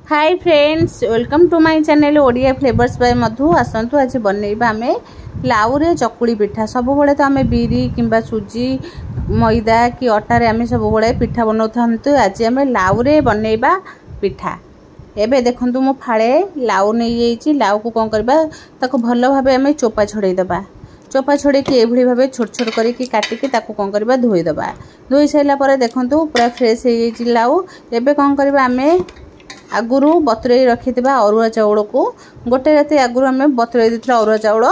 Hi friends, welcome to my channel Odia flavours by Madhu. आसतु आज बनैबा आमे लाउ रे चकुली पिठा। सब बड़े तो आमे बीरी किंबा सुजी मैदा कि अटा रे आमे सब बड़े पिठा बनाउथांतु। आज आमे लाउ रे बनैबा पिठा। एबे देखंतु मो फाळे लाउ नै येछि। लाउ को कोन करबा, ताको भलो भाबे आमे चोपा छडै दबा। चोपा छडै कि एभली भाबे छोट छोट करी कि काटि कि ताको कोन करबा, धोई दबा। धोई सैला परे देखंतु पूरा फ्रेश हे येछि लाउ। एबे कोन करबा, आमे आगुरु बतुरई रखिथिबा अरुआ चाउल को गोटे राति आगुरु आमे बतुरई दिथला अरुआ चाउल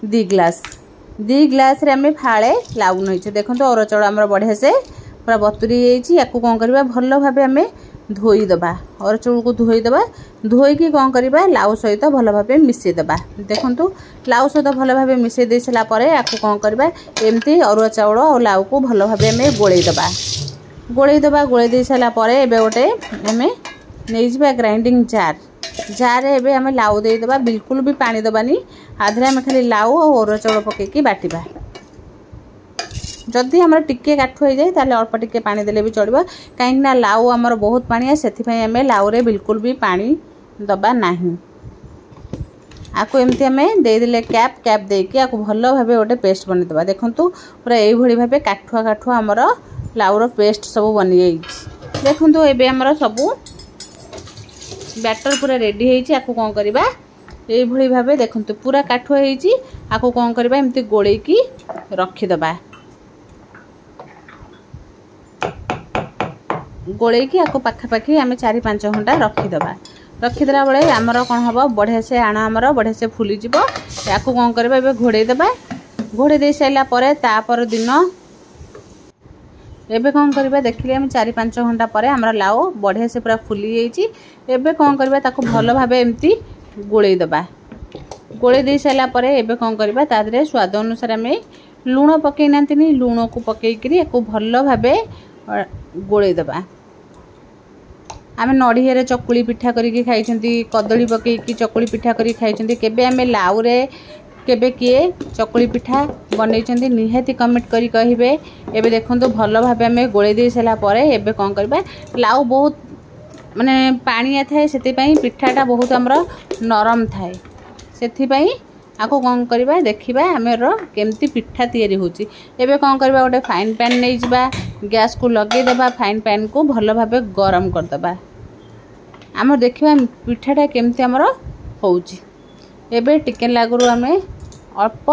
2 ग्लास रे आमे फाळे लाउ नइछे। देखंतु अरुआ चाउल हमर बढ़िया से पूरा बतुरी येछि। याकू कोन करबा, भलो भाबे आमे धोई दबा। अरुआ चाउल को धोई दबा। धोई कि कोन करबा, लाउ सहित भलो भाबे मिसै दबा। देखंतु लाउ सहित भलो भाबे मिसै देसला परे याकू कोन करबा, एम्ति अरुआ चाउल और लाउ को भलो भाबे आमे गोळै दबा। गोळै दे सला परे एबे गोटे आमे नहीं ग्राइंडिंग जार एबे हमें लाउ दे दबा। बिल्कुल भी पानी दबानी। आधे हमें खाली लाउ और अरुआ चाउल पकेकी बाटिबा। जदि हमर टिके काठु हो जाए ताले अल्प टिके पानी देले भी चलबा। काहेकि ना लाउ हमर बहुत पानी है, सेथि पई हमें लाउ रे बिल्कुल भी पानी दबा नाही। आको एमती हमें दे देले कैप देकी आको भलो भाबे ओटे पेस्ट बने दबा। देखंतु पूरा एई भली भाबे काठुआ हमर लाउ रो पेस्ट सब बनि जाई। देखंतु एबे हमर सब बैटर पूरा रेडी हेछि। आको कोन करबा, एई भली भाबे देखंतु पूरा काठुआ हेछि। आको कोन करबा, एमती गोळै की रखि दबा। गोळै की आको पाखा पाखी हमें 4-5 घंटा रखि दबा। रखि देला बेले हमर कोन हबो, बढ़िया से आना हमर बढ़िया से फुली जिवो। याको कोन करबा, एबे घोड़ै दबा। घोड़ै दे सैला परे ता पर दिन एबे कोन करबा, देखिले हम 4-5 घंटा परे हमरा लाउ बढ़िया से पूरा फुली जाइछि। एबे कोन करबा, ताको भलो भाबे एम्ति गोळै दबा। गोळै दे सैला परे एबे कोन करबा, तादरे स्वाद अनुसार हमें लूण पकै नांतिनी। लूण को पकै करी एको भलो भाबे गोळै दबा। आमे नडिया रे चकुली पिठा करी कि खाइछंती, कदली पकै कि चकुली पिठा करी खाइछंती। केबे आमे लाउ रे केबे किए चकुली पिठा बनैछंती, निहाती कमेंट करी कहिबे। एबे देखंतु भलो भाबे आमे गोळै दे सला परे एबे कोन करबा, लाउ बहुत माने पानिया थाए, सेति पई पिठाटा बहुत हमर नरम थाए। सेति पई आको कोन करबा, देखिबा हमर केमती पिठा तयारी होची। एबे कोन करबा, गोटे फाइन पैन नै जिबा, गैस को लगे देबा। फाइन पैन को भलो भाबे गरम कर दबा। हमर देखिबा पिठाटा केमती हमर होची। एबे टिके लागुरु हमें अल्प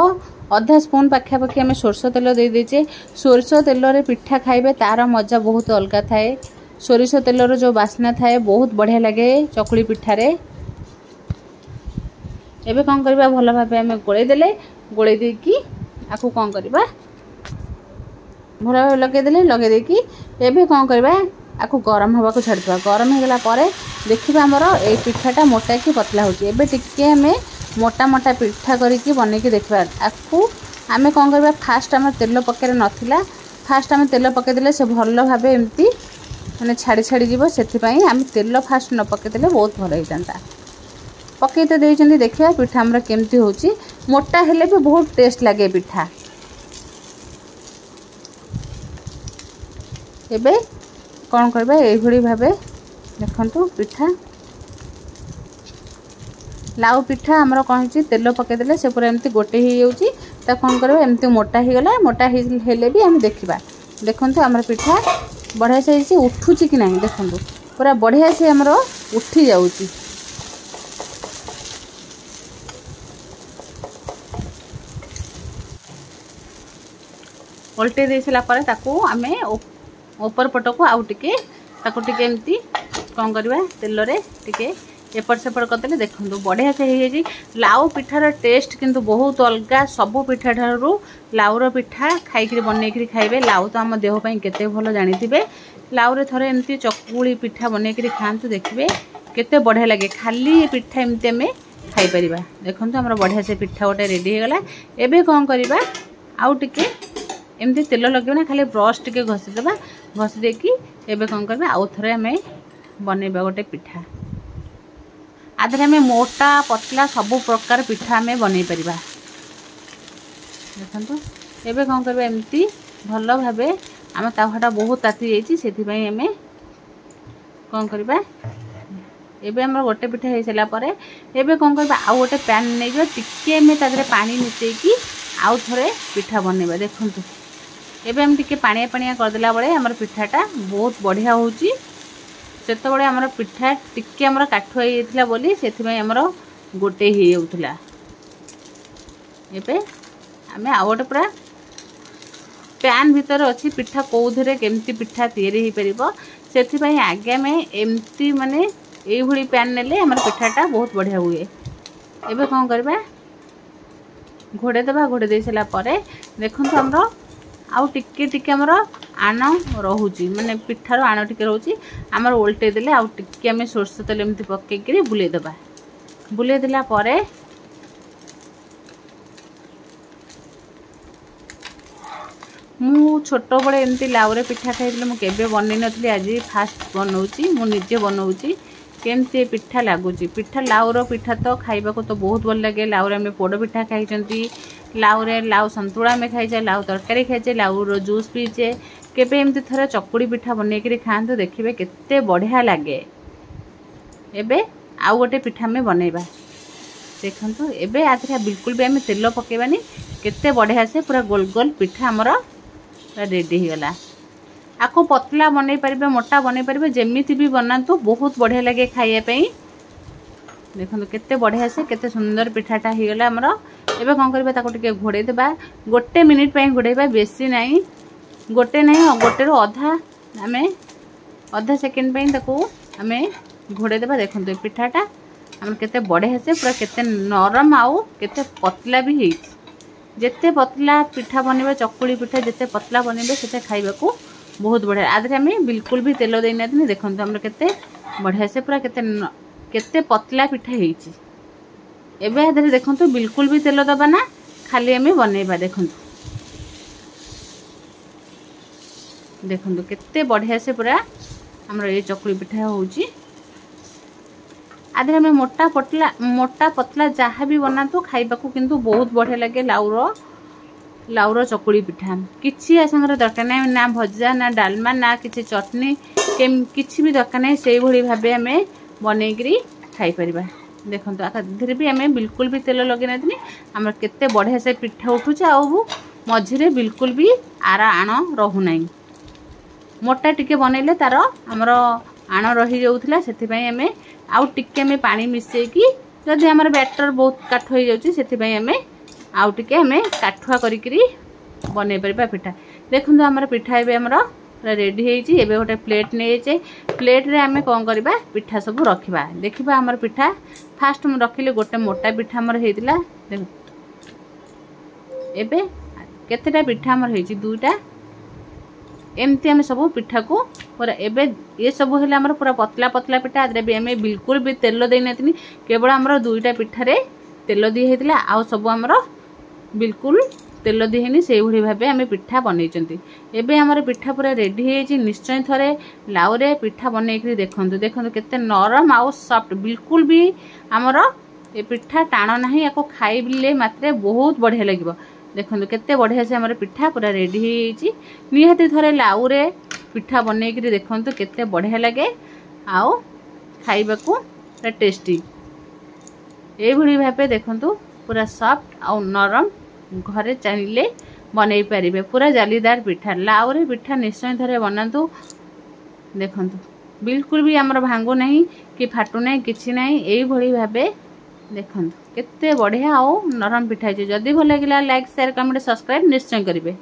आधा स्पून पाखापाखि आम सोरष तेल दे देचे। सोरष तेल रे पिठा खाइबे तार मजा बहुत अलग थाए। सोरष तेल रो जो बास्ना थाए बहुत बढ़िया लगे चकुली पिठा रे। एबे कोन करबा, भलो भाबे आम गोळै देले। गोळै देकी आकु कोन करबा, भलो भाबे लगे देले। लगे देकी एबे कोन करबा, आकु गरम हवा को छाड़बा। गरम हे गेला परे देखिबा हमर ए पिठाटा मोटा कि पतला होची। एबे टिके हमें मोटा मोटा पिठा करी कि बनै कि देखबा। आकु आमे कोन करबा, फास्ट हम तेल पकेरे नथिला। फास्ट हम तेल पके देले से भलो भाबे एम्ति माने छाड़ी जीवो। सेति पई हम तेल फास्ट न पके देले बहुत भलो हितांता। पके तो देइचंदी, देखिबा पिठा हमर केमती होची। मोटा हेले भी बहुत टेस्ट लागे पिठा। एबे कोन करबा, एई भली भाबे देखंतु पिठा लाउ पिठा हमर कहिछि तेल पके देले से पूरा एम्ति गोटे ही जाउची। ता कोन करबा, एम्ति मोटा ही गला। मोटा हेले भी हम देखिबा। देखंतु हमर पिठा बढ़िया से हिची उठुची कि नाही। देखंतु पूरा बढ़िया से हमर उठी जाउची। उल्टे देसला परे ताकू आमे ऊपर पट को आउ टिके ताकू टिके एम्ति कोन करबा, तेल रे टिके एपट सेपट करदेले। देखंतु बढ़िया से हे जी। लाउ पिठार टेस्ट किंतु बहुत अलगा। सब पिठा ठारू लाउर पिठा खाइकरी बनैकरी खाइबे। लाउ तो हम देह पई केते भलो जानिथिबे। लाउ रे थरे एम्ति चकुली पिठा बनैकरी खांतु, देखिबे केते बढ़िया लागे। खाली पिठा एम्ति हमें खाइ परिबा। देखंतु हमर बढ़िया से पिठा गोटे रेडी हे गला। एबे कोन करबा, आउ टिके एम्ति तेल लगे ना, खाली ब्रश टिके घसी देबा। घसी देकी एबे कोन करबा, आउ थरे हमें बनैबा गोटे पिठा। आधे हमें मोटा पतला सब प्रकार पिठा हमें बनै परिबा। देखंतु एबे कोन करबा, एम्ति भलो भाबे आम तावाटा बहुत ताती जाइछि। सेति पई हमें कोन करबा, एबे हमर गोटे पिठा हो सारा पर एबे कौन करबा आउ गोटे पैन नहीं जो टिके में तादरे पानी मिसेकी आउ थोड़े पिठा बनइबा। देखंतु एबे हम टिके पानिया पानिया कर देला बळे हमर पिठाटा बहुत बढ़िया होउची। सेतो बळे हमर पिठा टिके हमर काठो हे इतला बोली सेथि में हमर गोटे हे होउतला। एबे हमें आउ गोटे पूरा पैन भीतर अच्छी पिठा कौधरे केमती पिठा तैयारी हो पारिबो सेथि पई आगे में एमती माने एई भली पैन नेले हमर पिठाटा बहुत बढ़िया हुए। एबे कोन करबा घोड़े देबा घोड़े दे सला परे देखंतु हमरो आउ टिके टिके हमर आण रहूची माने पिठार आण टिके रहूची हमर उल्टे देले आउ टिके हमें सोरस तेल एमती पक्के करी बुले देबा। बुले देला परे मु छोट बड़े एमती लाउरे पिठा खाइले मु केबे बनै नथली आज फास्ट बनौची मु निजे बनौची केमती पिठा लागुची। पिठा लाउर पिठा तो खाइबा को तो बहुत भल लगे। लाउरे में पोड़ पिठा खाइचंती लाउरे लाउ संतुळा में खाइचे लाउ तरकारी खाइचे लाउर जूस पीचे केबे एमती थरा चकुड़ी पिठा बनै करी खांतो देखिबे केते बढ़िया लागे। एबे आउ गोटे पिठा में बनैबा। देखंतु एबे आथरा बिल्कुल भी हम तेल पकेबानी केते बढ़िया से पूरा गोल गोल पिठा हमर रेडी हो गला। आपको पतला बनै परिबे मोटा बनै परिबे जेमिति भी बनातु बहुत बढ़िया लगे खाइए पई। देखंतु केते बढ़िया से केते सुंदर पिठाटा हो गला हमर। एबे कोन करबा ताको टिके घोड़े देबा गोटे मिनिट पई घोड़ेबा बेसी नाही गोटे नाही गोटे रो आधा सेकंड पई ताको हमें घोड़े देबा। देखंतु पिठाटा हमर केते बढ़िया से पूरा केते नरम आउ केते पतला भी हेई। जेते पतला पिठा बनइबे चकुड़ी पिठा जेते पतला बनइबे सेते खाइबा को बहुत बढ़िया। आदरे हमें बिल्कुल भी तेल देई नाथनी। देखंतु हमर केते बढ़िया से पूरा केते पतला पिठा हेईची। एबे आदरे देखंतु बिल्कुल भी तेल दबा ना खाली हमें बनइबा। देखंतु केते बढ़िया से पूरा हमर ये चकुड़ी पिठा होउची। आदरे में मोटा पतला जहाँ भी बनातु खाइबा को किंतु बहुत बढ़िया लगे। लाउर चकुड़ी पिठा किछि आसंगर दरकार नहीं ना भजा ना डालमा ना किछि चटनी किछि भी दरकार नहीं से भली भाबे हमें बनै करी खाई परिबा। देखंतु आका धीरे भी हमें बिल्कुल भी तेल लगे नाथनी हमर केते बढ़िया से पिठा उठुछ आउ मझिरे बिल्कुल भी आरा आण रहु नाही। मोटा टिके बनैले तार हमर आण रही जाउथला सेति पई हमें आउ टिके में पानी मिसे की जदि हमर बैटर बहुत काठ हो जाउची सेति पई हमें आउ टिके हमें काठुआ करी करी बनै परबा पिठा। देखंतु हमर पिठा एबे हमर रेडी हेची। एबे गोटे प्लेट नै जे प्लेट रे हमें कोन करबा पिठा सब रखिबा। देखिबा हमर पिठा फास्ट हम रखिले गोटे मोटा पिठा हमर हेतिला। एबे केतेटा पिठा हमर हेची दुटा एमती हमें सब पिठा को पूरा एबे ये सब हेला हमर पूरा पतला पतला पिठा। आदरे भी हमें बिल्कुल भी तेल देई नाथनी केवल हमर दुईटा पिठा रे तेल दी हेतिला आउ सब हमर बिल्कुल तेल दी हेनी से भली भाबे हमें पिठा बनैचंती। एबे हमर पिठा पूरा रेडी हेची। निश्चय थरे लाउरे पिठा बनै करी देखंतु देखंतु केते नरम आउ सॉफ्ट बिल्कुल भी हमर ए पिठा टाण नाही। याको खाइले मात्रे बहुत बढ़िया लागिबो। देखंतु केते बढ़िया से हमर पिठा पूरा रेडी हेची। निहाती थरे लाउरे पिठा बनै करी देखंतु केते बढ़िया लगे आउ खाइबा को टेस्टी। ए भली भाबे देखंतु पूरा सॉफ्ट आउ नरम घरे चाहिए बनै पारिबे पूरा जालीदार पिठा। लाउरे पिठा निश्चय थरे बनातु। देखंतु बिल्कुल भी हमर भांगु नहीं कि फाटू नहीं किछि नहीं एई भली भाबे देखंतु केते बढ़िया आउ नरम पिठा। जदि भल लागिला लाइक शेयर कमेंट सब्सक्राइब निश्चय करिवे।